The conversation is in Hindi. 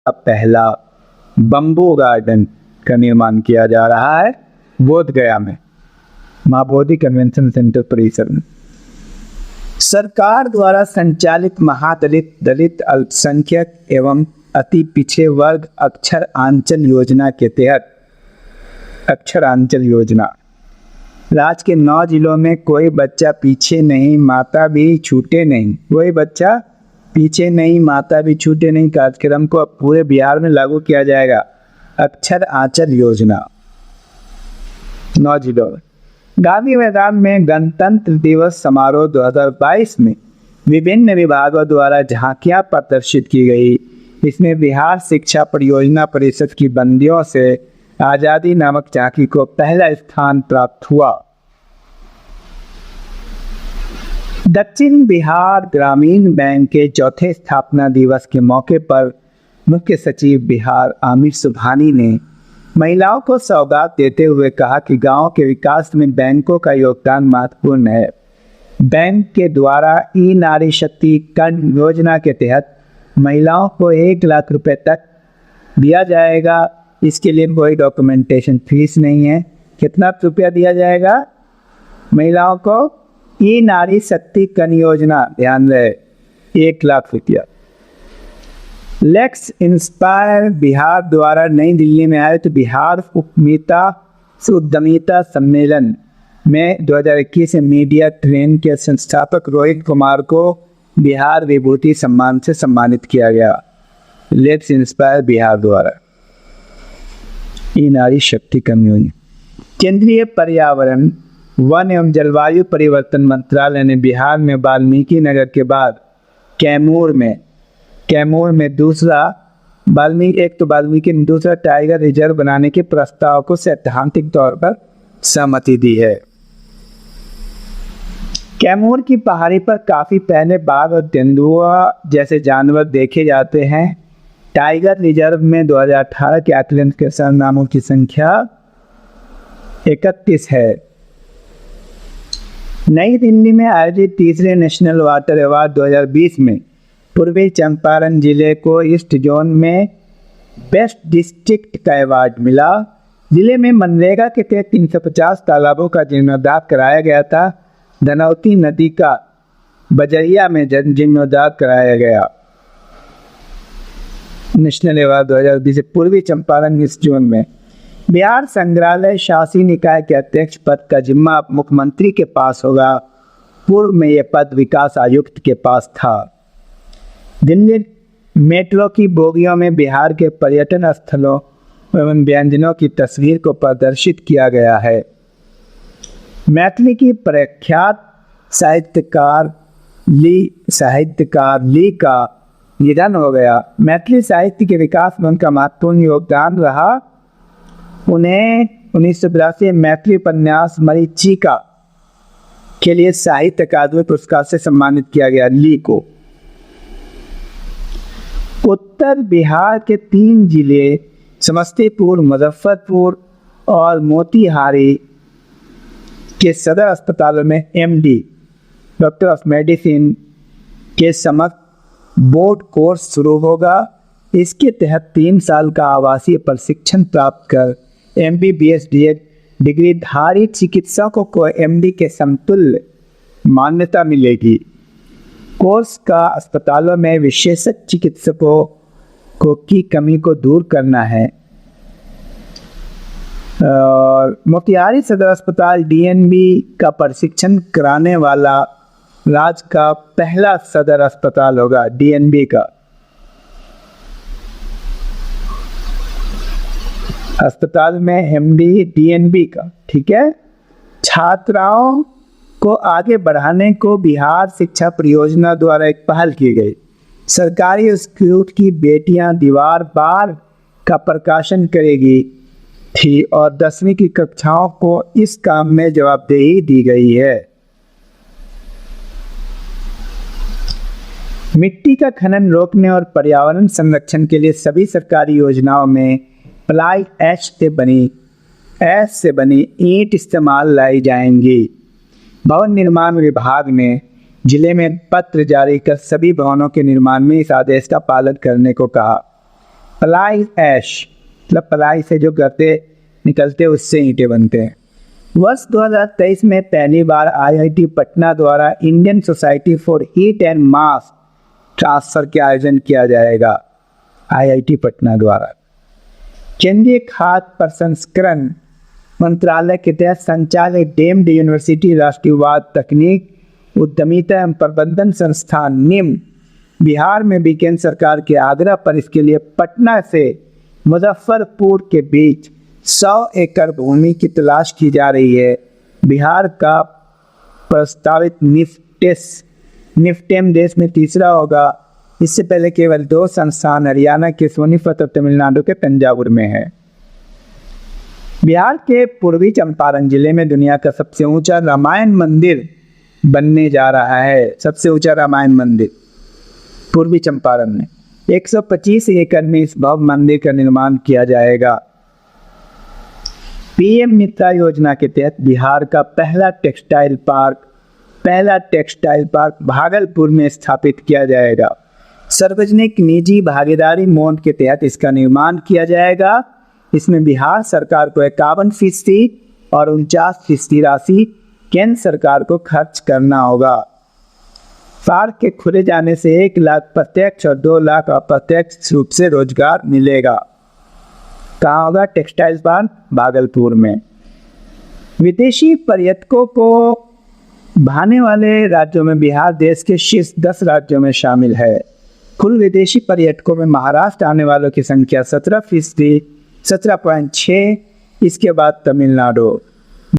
पहला बम्बू गार्डन का निर्माण किया जा रहा है बोध गया में, मां बोधि कन्वेंशन सेंटर परिसर में। सरकार द्वारा संचालित महादलित, दलित, अल्पसंख्यक एवं अति पिछड़े वर्ग अक्षरांचल योजना के तहत अक्षरांचल योजना राज्य के 9 जिलों में कोई बच्चा पीछे नहीं, माता भी छूटे नहीं, कोई बच्चा पीछे नहीं, माता भी छूटे नहीं कार्यक्रम को अब पूरे बिहार में लागू किया जाएगा। अक्षर आंचल योजना 9 जिलों में। गांधी मैदान में गणतंत्र दिवस समारोह 2022 में विभिन्न विभागों द्वारा झांकियां प्रदर्शित की गई। इसमें बिहार शिक्षा परियोजना परिषद की बंदियों से आजादी नामक झांकी को पहला स्थान प्राप्त हुआ। दक्षिण बिहार ग्रामीण बैंक के चौथे स्थापना दिवस के मौके पर मुख्य सचिव बिहार आमिर सुबहानी ने महिलाओं को सौगात देते हुए कहा कि गांव के विकास में बैंकों का योगदान महत्वपूर्ण है। बैंक के द्वारा ई नारी शक्ति कर्ण योजना के तहत महिलाओं को 1 लाख रुपए तक दिया जाएगा। इसके लिए कोई डॉक्यूमेंटेशन फीस नहीं है। कितना रुपया दिया जाएगा महिलाओं को? ई नारी शक्ति कन्या योजना, ध्यान रहे, 1 लाख रुपया। लेट्स इंस्पायर बिहार द्वारा नई दिल्ली में आयोजित बिहार उद्यमिता सम्मेलन में 2021 में मीडिया ट्रेन के संस्थापक रोहित कुमार को बिहार विभूति सम्मान से सम्मानित किया गया। लेट्स इंस्पायर बिहार द्वारा ई नारी शक्ति कन्या योजना। केंद्रीय पर्यावरण, वन एवं जलवायु परिवर्तन मंत्रालय ने बिहार में वाल्मीकि नगर के बाद कैमूर में दूसरा दूसरा टाइगर रिजर्व बनाने के प्रस्ताव को सैद्धांतिक तौर पर सहमति दी है। कैमूर की पहाड़ी पर काफी पहले बाघ और तेंदुआ जैसे जानवर देखे जाते हैं। टाइगर रिजर्व में 2018 के आकलन के अनुसार नामों की संख्या 31 है। नई दिल्ली में आयोजित तीसरे नेशनल वाटर अवार्ड 2020 में पूर्वी चंपारण जिले को ईस्ट जोन में बेस्ट डिस्ट्रिक्ट का अवार्ड मिला। जिले में मनरेगा के तहत 350 तालाबों का जीर्णोद्धार कराया गया था। धनौती नदी का बजरिया में जीर्णोद्धार कराया गया। नेशनल अवार्ड 2020 पूर्वी चंपारण ईस्ट जोन में। बिहार संग्रहालय शासी निकाय के अध्यक्ष पद का जिम्मा अब मुख्यमंत्री के पास होगा। पूर्व में यह पद विकास आयुक्त के पास था। दिल्ली मेट्रो की बोगियों में बिहार के पर्यटन स्थलों एवं व्यंजनों की तस्वीर को प्रदर्शित किया गया है। मैथिली की प्रख्यात साहित्यकार ली का निधन हो गया। मैथिली साहित्य के विकास में उनका महत्वपूर्ण योगदान रहा। उन्हें 1982 मैथिली उपन्यास मरीचिका के लिए साहित्य अकादमी पुरस्कार से सम्मानित किया गया। ली को उत्तर बिहार के 3 जिले समस्तीपुर, मुजफ्फरपुर और मोतिहारी के सदर अस्पतालों में MD डॉक्टर ऑफ मेडिसिन के समस्त बोर्ड कोर्स शुरू होगा। इसके तहत 3 साल का आवासीय प्रशिक्षण प्राप्त कर MBBS डिग्रीधारी चिकित्सकों को MD के समतुल्य मान्यता मिलेगी। कोर्स का अस्पतालों में विशेषज्ञ चिकित्सकों की कमी को दूर करना है। मोतिहारी सदर अस्पताल DNB का प्रशिक्षण कराने वाला राज्य का पहला सदर अस्पताल होगा। DNB का अस्पताल में MD DNB का, ठीक है। छात्राओं को आगे बढ़ाने को बिहार शिक्षा परियोजना द्वारा एक पहल की गई। सरकारी स्कूल की बेटियां दीवार बार का प्रकाशन करेगी थी और 10वीं की कक्षाओं को इस काम में जवाबदेही दी गई है। मिट्टी का खनन रोकने और पर्यावरण संरक्षण के लिए सभी सरकारी योजनाओं में प्लाई ऐश से बनी ईंट इस्तेमाल लाई जाएंगी। भवन निर्माण विभाग ने जिले में पत्र जारी कर सभी भवनों के निर्माण में इस आदेश का पालन करने को कहा। फ्लाई ऐश मतलब फ्लाई से जो गर्दे निकलते हैं उससे ईंटें बनते हैं। वर्ष 2023 में पहली बार आईआईटी पटना द्वारा Indian society for heat and mass transfer के आयोजन किया जाएगा। आईआईटी पटना द्वारा केंद्रीय खाद्य प्रसंस्करण मंत्रालय के तहत संचालित डीम्ड यूनिवर्सिटी राष्ट्रीयवाद तकनीक उद्यमिता एवं प्रबंधन संस्थान निम बिहार में भी केंद्र सरकार के आग्रह पर इसके लिए पटना से मुजफ्फरपुर के बीच 100 एकड़ भूमि की तलाश की जा रही है। बिहार का प्रस्तावित निफ्टेम देश में तीसरा होगा। इससे पहले केवल 2 संस्थान हरियाणा के सोनीपत और तमिलनाडु के तंजावुर में है। बिहार के पूर्वी चंपारण जिले में दुनिया का सबसे ऊंचा रामायण मंदिर बनने जा रहा है। सबसे ऊंचा रामायण मंदिर पूर्वी चंपारण में 125 एकड़ में इस भव्य मंदिर का निर्माण किया जाएगा। पीएम मित्रा योजना के तहत बिहार का पहला टेक्सटाइल पार्क भागलपुर में स्थापित किया जाएगा। सार्वजनिक निजी भागीदारी मॉडल के तहत इसका निर्माण किया जाएगा। इसमें बिहार सरकार को 51% और 49% राशि केंद्र सरकार को खर्च करना होगा। पार्क के खुले जाने से 1 लाख प्रत्यक्ष और 2 लाख अप्रत्यक्ष रूप से रोजगार मिलेगा। कहाँ होगा? टेक्सटाइल पार्क भागलपुर में। विदेशी पर्यटकों को भाने वाले राज्यों में बिहार देश के शीर्ष 10 राज्यों में शामिल है। कुल विदेशी पर्यटकों में महाराष्ट्र आने वालों की संख्या 17%, 17.6, इसके बाद तमिलनाडु।